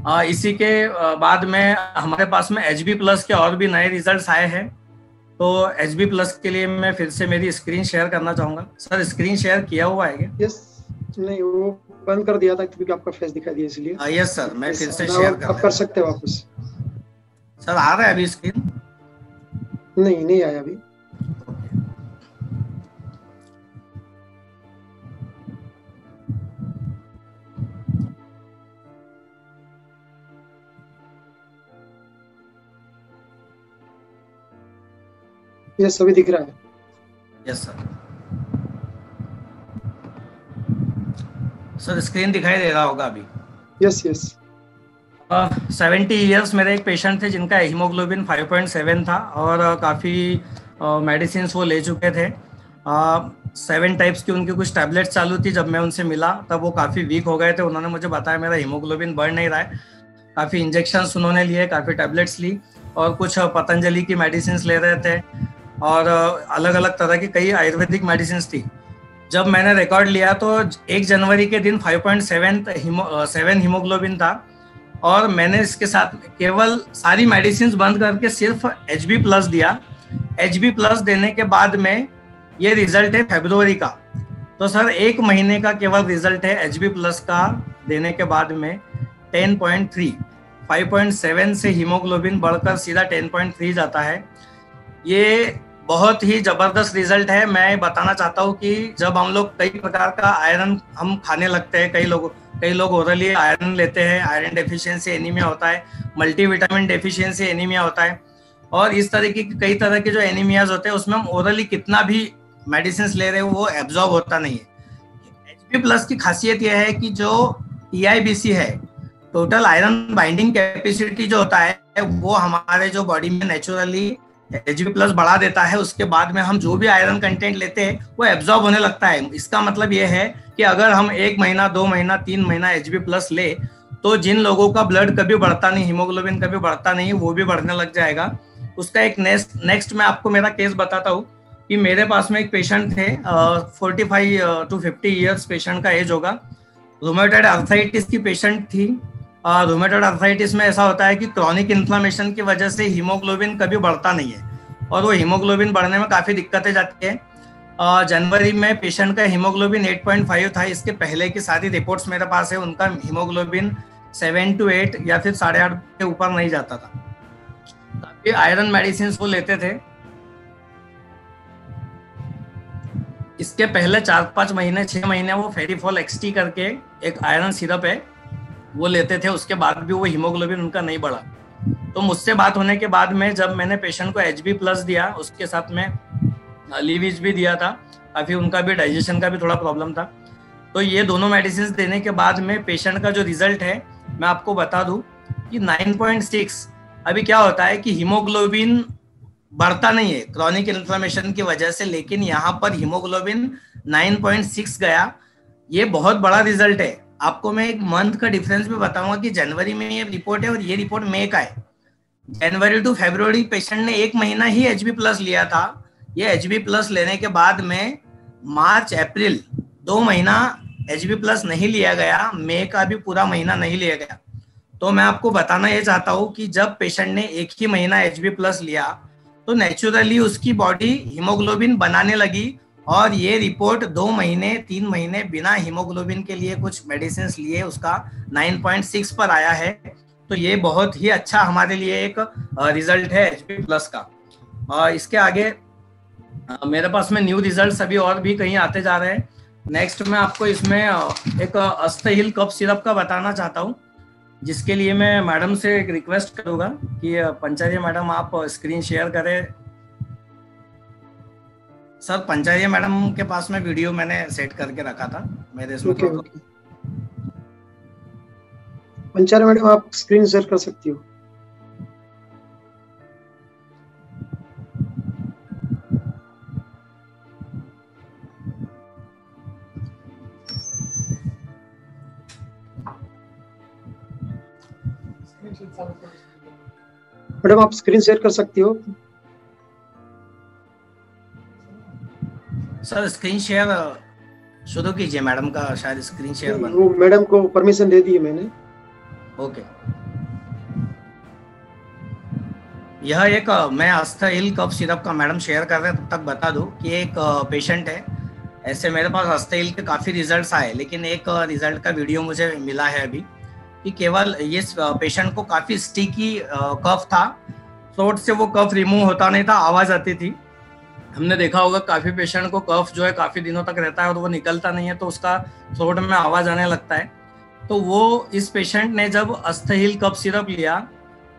इसी के बाद में हमारे पास में HB+ के और भी नए रिजल्ट्स आए हैं। तो HB+ के लिए मैं फिर से मेरी स्क्रीन शेयर करना चाहूंगा। सर स्क्रीन शेयर किया हुआ है क्या? यस, नहीं वो बंद कर दिया था क्योंकि आपका फेस दिखाई दिया इसलिए। यस सर, मैं फिर से शेयर अब कर आप कर देता सकते हैं वापस। हूँ। सर आ रहा है अभी स्क्रीन? नहीं, नहीं आया अभी। यस, अभी दिख रहा है। Yes sir. सर स्क्रीन दिखाई दे रहा होगा अभी? Yes yes. 70 ईयर्स मेरे एक पेशेंट थे जिनका हीमोग्लोबिन 5.7 था और काफ़ी मेडिसिन वो ले चुके थे। 7 टाइप्स की उनकी कुछ टैबलेट्स चालू थी। जब मैं उनसे मिला तब वो काफ़ी वीक हो गए थे। उन्होंने मुझे बताया मेरा हीमोग्लोबिन बढ़ नहीं रहा है। काफ़ी इंजेक्शंस उन्होंने लिए, काफ़ी टैबलेट्स ली और कुछ पतंजलि की मेडिसिन ले रहे थे और अलग अलग तरह की कई आयुर्वेदिक मेडिसिन थी। जब मैंने रिकॉर्ड लिया तो 1 जनवरी के दिन 5.7 हीमोग्लोबिन था और मैंने इसके साथ केवल सारी मेडिसिन बंद करके सिर्फ HB+ दिया। HB+ देने के बाद में ये रिजल्ट है फरवरी का। तो सर 1 महीने का केवल रिजल्ट है HB+ का देने के बाद में 10.3, 5.7 से हीमोग्लोबिन बढ़कर सीधा 10.3 जाता है। ये बहुत ही जबरदस्त रिजल्ट है। मैं बताना चाहता हूँ कि जब हम लोग कई प्रकार का आयरन हम खाने लगते हैं, कई लोग ओरली आयरन लेते हैं, आयरन डेफिशिएंसी एनीमिया होता है, मल्टीविटामिन डेफिशिएंसी एनीमिया होता है और इस तरीके की कई तरह के जो एनीमियाज होते हैं उसमें हम ओरली कितना भी मेडिसिन ले रहे हो वो एब्जॉर्ब होता नहीं है। HB+ की खासियत यह है कि जो TIBC है, टोटल आयरन बाइंडिंग कैपेसिटी जो होता है वो हमारे जो बॉडी में नेचुरली HB+ बढ़ा देता है। उसके बाद में हम जो भी आयरन कंटेंट लेते हैं वो एब्जॉर्ब होने लगता है। इसका मतलब ये है कि अगर हम 1 महीना 2 महीना 3 महीना HB+ ले तो जिन लोगों का ब्लड कभी बढ़ता नहीं, हीमोग्लोबिन कभी बढ़ता नहीं, वो भी बढ़ने लग जाएगा। उसका एक नेक्स्ट मैं आपको मेरा केस बताता हूँ कि मेरे पास में एक पेशेंट थे, 45 to 50 ईयर्स पेशेंट का एज होगा। रूमेटॉइड आर्थराइटिस की पेशेंट थी। रूमेटॉइड आर्थराइटिस में ऐसा होता है कि क्रॉनिक इन्फ्लेमेशन की वजह से हीमोग्लोबिन कभी बढ़ता नहीं है और वो हीमोग्लोबिन बढ़ने में काफ़ी दिक्कतें जाती है। जनवरी में पेशेंट का हीमोग्लोबिन 8.5 था। इसके पहले की सारी रिपोर्ट्स मेरे पास है। उनका हीमोग्लोबिन 7 to 8 या फिर 8.5 के ऊपर नहीं जाता था। काफ़ी आयरन मेडिसिन वो लेते थे। इसके पहले 4-5 महीने 6 महीने वो फेरिफॉल XT करके एक आयरन सिरप है वो लेते थे। उसके बाद भी वो हीमोग्लोबिन उनका नहीं बढ़ा। तो मुझसे बात होने के बाद में जब मैंने पेशेंट को HB+ दिया, उसके साथ में लीविज भी दिया था, काफ़ी उनका भी डाइजेशन का भी थोड़ा प्रॉब्लम था। तो ये दोनों मेडिसिन देने के बाद में पेशेंट का जो रिजल्ट है मैं आपको बता दूं कि 9.6। अभी क्या होता है कि हीमोग्लोबिन बढ़ता नहीं है क्रॉनिक इन्फ्लेमेशन की वजह से, लेकिन यहाँ पर हीमोग्लोबिन 9.6 गया। ये बहुत बड़ा रिजल्ट है। आपको मैं एक मंथ का डिफरेंस भी बताऊंगा कि जनवरी में ये रिपोर्ट है और ये रिपोर्ट मई का है। जनवरी टू फरवरी पेशेंट ने 1 महीना ही HB+ लिया था। ये HB+ लेने के बाद में मार्च अप्रैल 2 महीना HB+ नहीं लिया गया, मई का भी पूरा महीना नहीं लिया गया। तो मैं आपको बताना ये चाहता हूँ कि जब पेशेंट ने 1 ही महीना HB+ लिया तो नेचुरली उसकी बॉडी हीमोग्लोबिन बनाने लगी और ये रिपोर्ट 2 महीने 3 महीने बिना हीमोग्लोबिन के लिए कुछ मेडिसिन लिए उसका 9.6 पर आया है। तो ये बहुत ही अच्छा हमारे लिए एक रिजल्ट है HB+ का। इसके आगे मेरे पास में न्यू रिजल्ट्स अभी और भी कहीं आते जा रहे हैं। नेक्स्ट मैं आपको इसमें एक अस्थाहिल कफ सिरप का बताना चाहता हूँ, जिसके लिए मैं मैडम से एक रिक्वेस्ट करूंगा कि पंचारिया मैडम आप स्क्रीन शेयर करें। सर पंचारिया मैडम के पास में वीडियो मैंने सेट करके रखा था मेरे इसमें। ओके ओके, पंचारिया मैडम आप स्क्रीन शेयर कर सकती हो। मैडम आप स्क्रीन शेयर कर सकती हो। सर स्क्रीन शेयर शुरू कीजिए। मैडम का शायद स्क्रीन शेयर वो मैडम को परमिशन दे दी है मैंने। ओके, यह एक मैं अस्थाइल कफ सिरप का मैडम शेयर कर रहे हैं, तब तक बता दूं कि एक पेशेंट है। ऐसे मेरे पास अस्थाइल के काफ़ी रिजल्ट्स आए, लेकिन एक रिजल्ट का वीडियो मुझे मिला है अभी कि केवल ये पेशेंट को काफ़ी स्टिकी कफ था, थ्रोट से वो कफ रिमूव होता नहीं था, आवाज़ आती थी। हमने देखा होगा काफ़ी पेशेंट को कफ जो है काफ़ी दिनों तक रहता है और वो निकलता नहीं है, तो उसका थ्रोट में आवाज़ आने लगता है। तो वो इस पेशेंट ने जब अस्थाइल कफ सिरप लिया,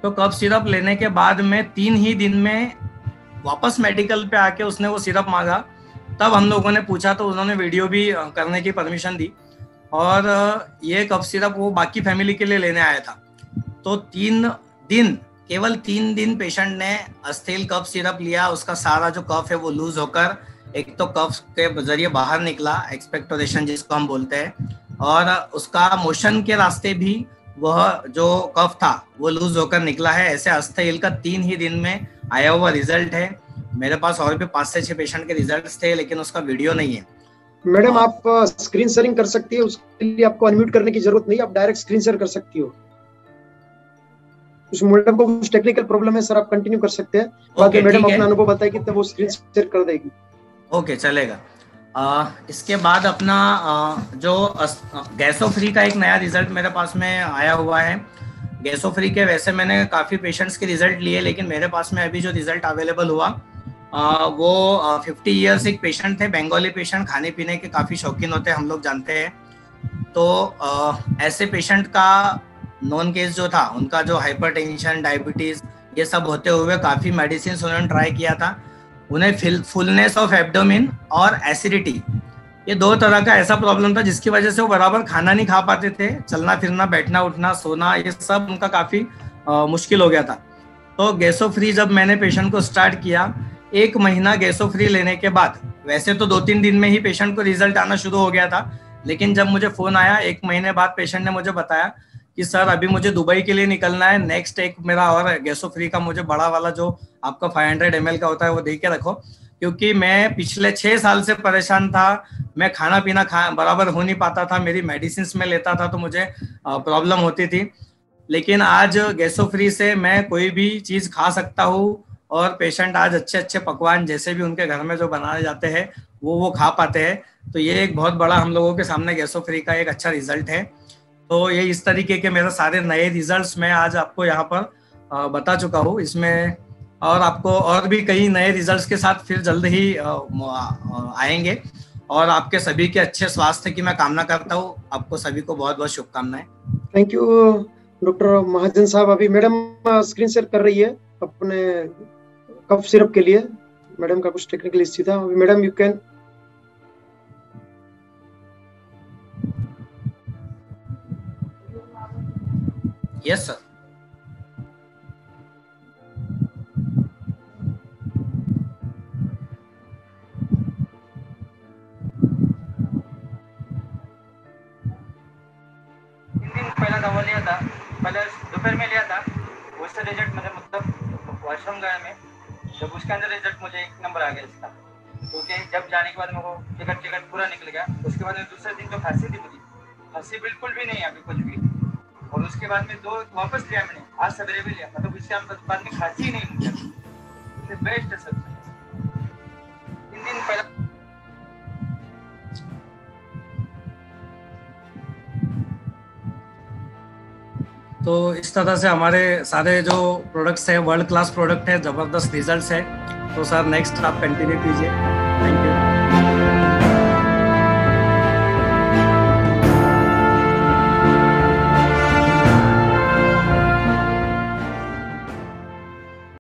तो कफ सिरप लेने के बाद में 3 ही दिन में वापस मेडिकल पे आके उसने वो सिरप मांगा। तब हम लोगों ने पूछा तो उन्होंने वीडियो भी करने की परमिशन दी, और ये कफ सिरप वो बाकी फैमिली के लिए लेने आया था। तो 3 दिन, केवल 3 दिन पेशेंट ने अस्थाइल कफ सिरप लिया, उसका सारा जो कफ है वो लूज होकर एक तो कफ के जरिए बाहर निकला, एक्सपेक्टोरेशन जिसको हम बोलते हैं, और उसका मोशन के रास्ते भी वह जो कफ था वो लूज होकर निकला है। ऐसे अस्थाइल का 3 ही दिन में आया हुआ रिजल्ट है। मेरे पास और भी 5 से 6 पेशेंट के रिजल्ट्स थे, लेकिन उसका वीडियो नहीं है। मैडम आप स्क्रीन शेयरिंग कर सकती है, उसके लिए आपको अनम्यूट करने की जरूरत नहीं, आप डायरेक्ट स्क्रीन शेयर कर सकती हो। उस मैडम को कुछ टेक्निकल प्रॉब्लम है सर, आप कंटिन्यू कर सकते हैं। बाद में मैडम अपना अनुभव बताएगी तब वो स्क्रीन शेयर कर देगी। ओके, चलेगा। इसके बाद अपना जो गैसो फ्री का एक नया रिजल्ट मेरे पास में आया हुआ है। गैसो फ्री के वैसे मैंने काफ़ी पेशेंट्स के रिजल्ट लिए, लेकिन मेरे पास में अभी जो रिजल्ट अवेलेबल हुआ वो 50 ईयर्स एक पेशेंट थे, बंगाली पेशेंट, खाने पीने के काफ़ी शौकीन होते हैं, हम लोग जानते हैं। तो ऐसे पेशेंट का नॉन केस जो था, उनका जो हाइपरटेंशन, डायबिटीज़ ये सब होते हुए काफ़ी मेडिसिन उन्होंने ट्राई किया था। उन्हें फुलनेस ऑफ एब्डोमिन और एसिडिटी, ये 2 तरह का ऐसा प्रॉब्लम था जिसकी वजह से वो बराबर खाना नहीं खा पाते थे। चलना फिरना, बैठना उठना, सोना, ये सब उनका काफ़ी मुश्किल हो गया था। तो गैसो फ्री जब मैंने पेशेंट को स्टार्ट किया, 1 महीना गैसो फ्री लेने के बाद, वैसे तो 2-3 दिन में ही पेशेंट को रिजल्ट आना शुरू हो गया था, लेकिन जब मुझे फ़ोन आया 1 महीने बाद, पेशेंट ने मुझे बताया कि सर अभी मुझे दुबई के लिए निकलना है, नेक्स्ट एक मेरा और गैसो फ्री का मुझे बड़ा वाला जो आपका 500 ml का होता है वो दे के रखो, क्योंकि मैं पिछले 6 साल से परेशान था। मैं खाना पीना बराबर हो नहीं पाता था, मेरी मेडिसिन में लेता था तो मुझे प्रॉब्लम होती थी। लेकिन आज गैसो फ्री से मैं कोई भी चीज़ खा सकता हूँ, और पेशेंट आज अच्छे अच्छे पकवान जैसे भी उनके घर में जो बनाए जाते हैं वो खा पाते हैं। तो ये एक बहुत बड़ा हम लोगों के सामने गैसो फ्री का एक अच्छा रिजल्ट है। तो ये इस तरीके के मेरे सारे नए रिजल्ट्स मैं आज आपको यहाँ पर बता चुका हूँ इसमें, और आपको और भी कई नए रिजल्ट्स के साथ फिर जल्द ही आएंगे। और आपके सभी के अच्छे स्वास्थ्य की मैं कामना करता हूँ। आपको सभी को बहुत बहुत शुभकामनाएं। थैंक यू डॉक्टर महाजन साहब। अभी मैडम स्क्रीन शेयर कर रही है अपने कफ सिरप के लिए। मैडम का कुछ टेक्निकल इश्यू था। Madam you can. Yes sir. पहला दवा लिया था, पहले दोपहर में लिया था, उससे रिजल्ट मतलब वॉशरूम गया मैं, जब उसके अंदर रिजल्ट मुझे 1 नंबर आ गया इसका, क्योंकि जब जाने के बाद मेरे को टिकट पूरा निकल गया। उसके बाद दूसरे दिन जो खांसी थी मुझे, खांसी बिल्कुल भी नहीं अभी कुछ भी, और उसके बाद में 2 वापस लिया मैंने, आज सवेरे भी लिया, मतलब उसके बाद में खांसी ही नहीं मुझे। बेस्ट है सर। 3 दिन पहले तो इस तरह से हमारे सारे जो प्रोडक्ट्स हैं वर्ल्ड क्लास प्रोडक्ट है, ज़बरदस्त रिजल्ट्स है। तो सर नेक्स्ट आप कंटिन्यू कीजिए। Thank you.